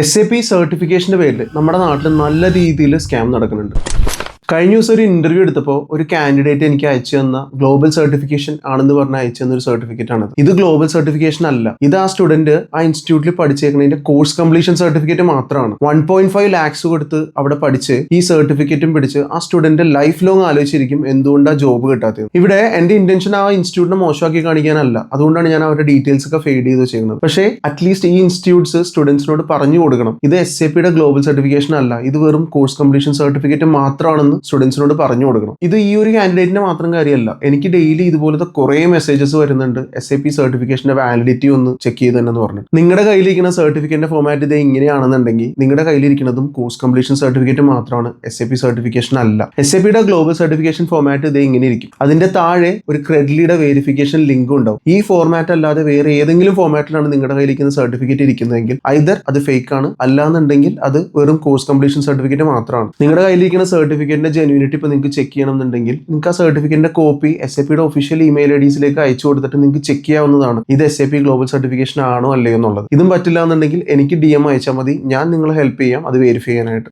SAP സർട്ടിഫിക്കേഷന്റെ പേരിൽ നമ്മുടെ നാട്ടിൽ നല്ല രീതിയിൽ സ്കാം നടക്കുന്നുണ്ട്. കഴിഞ്ഞ ദിവസം ഒരു ഇന്റർവ്യൂ എടുത്തപ്പോൾ ഒരു കാൻഡിഡേറ്റ് എനിക്ക് അയച്ചു തന്ന ഗ്ലോബൽ സർട്ടിഫിക്കേഷൻ ആണെന്ന് പറഞ്ഞ് അയച്ചു തന്ന ഒരു സർട്ടിഫിക്കറ്റ് ആണ്. ഇത് ഗ്ലോബൽ സർട്ടിഫിക്കേഷൻ അല്ല. ഇത് ആ സ്റ്റുഡന്റ് ആ ഇൻസ്റ്റിറ്റ്യൂട്ടിൽ പഠിച്ചേക്കുന്നതിന്റെ കോഴ്സ് കംപ്ലീഷൻ സർട്ടിഫിക്കറ്റ് മാത്രമാണ്. 1.5 lakhs കൊടുത്ത് അവിടെ പഠിച്ച് ഈ സർട്ടിഫിക്കറ്റും പിടിച്ച് ആ സ്റ്റുഡന്റ് ലൈഫ് ലോങ് ആലോചിച്ചിരിക്കും എന്തുകൊണ്ടാണ് ജോബ് കിട്ടാത്തത്. ഇവിടെ എന്റെ ഇന്റൻഷൻ ആ ഇൻസ്റ്റിറ്റ്യൂട്ടിനെ മോശമാക്കി കാണിക്കാനല്ല, അതുകൊണ്ടാണ് ഞാൻ അവരുടെ ഡീറ്റെയിൽസ് ഒക്കെ ഫെയ്ഡ് ചെയ്ത് ചെയ്യുന്നത്. പക്ഷേ അറ്റ്ലീസ്റ്റ് ഈ ഇൻസ്റ്റിറ്റ്യൂട്ട്സ് സ്റ്റുഡൻസിനോട് പറഞ്ഞു കൊടുക്കണം, ഇത് SAPയുടെ ഗ്ലോബൽ സർട്ടിഫിക്കേഷൻ അല്ല, ഇത് വെറും കോഴ്സ് കംപ്ലീഷൻ സർട്ടിഫിക്കറ്റ് മാത്രമാണെന്ന് സ്റ്റുഡൻസിനോട് പറഞ്ഞു കൊടുക്കണം. ഇത് ഈ ഒരു കാൻഡിഡേറ്റിന്റെ മാത്രം കാര്യമല്ല, എനിക്ക് ഡെയിലി ഇതുപോലത്തെ കുറെ മെസ്സേജസ് വരുന്നുണ്ട്. SAP സർട്ടിഫിക്കേഷന്റെ വാലിഡിറ്റി ഒന്ന് ചെക്ക് ചെയ്ത് തന്നെ പറഞ്ഞു. നിങ്ങളുടെ കയ്യിലിരിക്കുന്ന സർട്ടിഫിക്കറ്റിന്റെ ഫോമാറ്റ് ഇത് ഇങ്ങനെയാണെന്നുണ്ടെങ്കിൽ നിങ്ങളുടെ കയ്യിലിരിക്കുന്നതും കോഴ്സ് കംപ്ലീഷൻ സർട്ടിഫിക്കറ്റ് മാത്രമാണ്, SAP സർട്ടിഫിക്കേഷൻ അല്ല. SAPയുടെ ഗ്ലോബൽ സർട്ടിഫിക്കേഷൻ ഫോമാറ്റ് ഇത് ഇങ്ങനെ ഇരിക്കും. അതിന്റെ താഴെ ഒരു ക്രെഡിലിയുടെ വെരിഫിക്കേഷൻ ലിങ്ക് ഉണ്ടാവും. ഈ ഫോർമാറ്റ് അല്ലാതെ വേറെ ഏതെങ്കിലും ഫോമാറ്റിലാണ് നിങ്ങളുടെ കയ്യിലിരിക്കുന്ന സർട്ടിഫിക്കറ്റ് ഇരിക്കുന്നതെങ്കിൽ ഐദർ അത് ഫേക്ക് ആണ്, അല്ലാന്നുണ്ടെങ്കിൽ അത് വെറും കോഴ്സ് കംപ്ലീഷൻ സർട്ടിഫിക്കറ്റ് മാത്രമാണ്. നിങ്ങളുടെ കയ്യിലിരിക്കുന്ന സർട്ടിഫിക്കറ്റിന്റെ ജെന്യൂനിറ്റി ഇപ്പോൾ നിങ്ങൾക്ക് ചെക്ക് ചെയ്യണമെന്നുണ്ടെങ്കിൽ നിങ്ങൾക്ക് ആ സർട്ടിഫിക്കറ്റിന്റെ കോപ്പി SAPയുടെ ഒഫീഷ്യൽ ഇമെയിൽ IDസിലേക്ക് അയച്ചു കൊടുത്തിട്ട് നിങ്ങൾക്ക് ചെക്ക് ചെയ്യാവുന്നതാണ്, ഇത് SAP ഗ്ലോബൽ സർട്ടിഫിക്കേഷൻ ആണോ അല്ലയോ എന്നുള്ളത്. ഇതും പറ്റില്ല എന്നുണ്ടെങ്കിൽ എനിക്ക് DM അയച്ചാൽ മതി, ഞാൻ നിങ്ങളെ ഹെൽപ്പ് ചെയ്യാം അത് വെരിഫൈ ചെയ്യാനായിട്ട്.